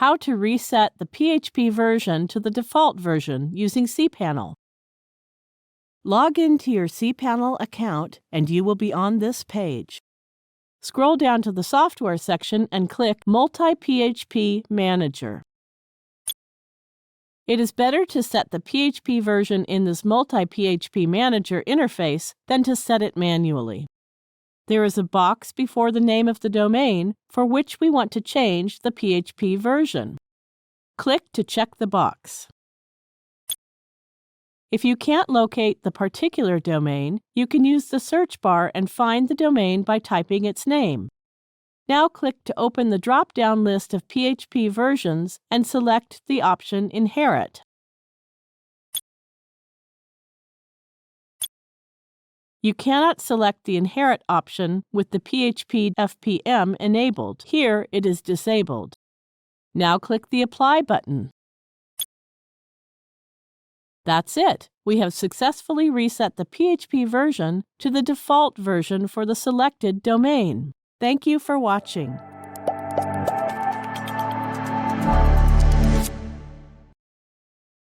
how to reset the PHP version to the default version using cPanel. Log into your cPanel account and you will be on this page. Scroll down to the Software section and click Multi-PHP Manager. It is better to set the PHP version in this Multi-PHP Manager interface than to set it manually. There is a box before the name of the domain for which we want to change the PHP version. Click to check the box. If you can't locate the particular domain, you can use the search bar and find the domain by typing its name. Now click to open the drop-down list of PHP versions and select the option Inherit. You cannot select the Inherit option with the PHP FPM enabled. Here it is disabled. Now click the Apply button. That's it. We have successfully reset the PHP version to the default version for the selected domain. Thank you for watching.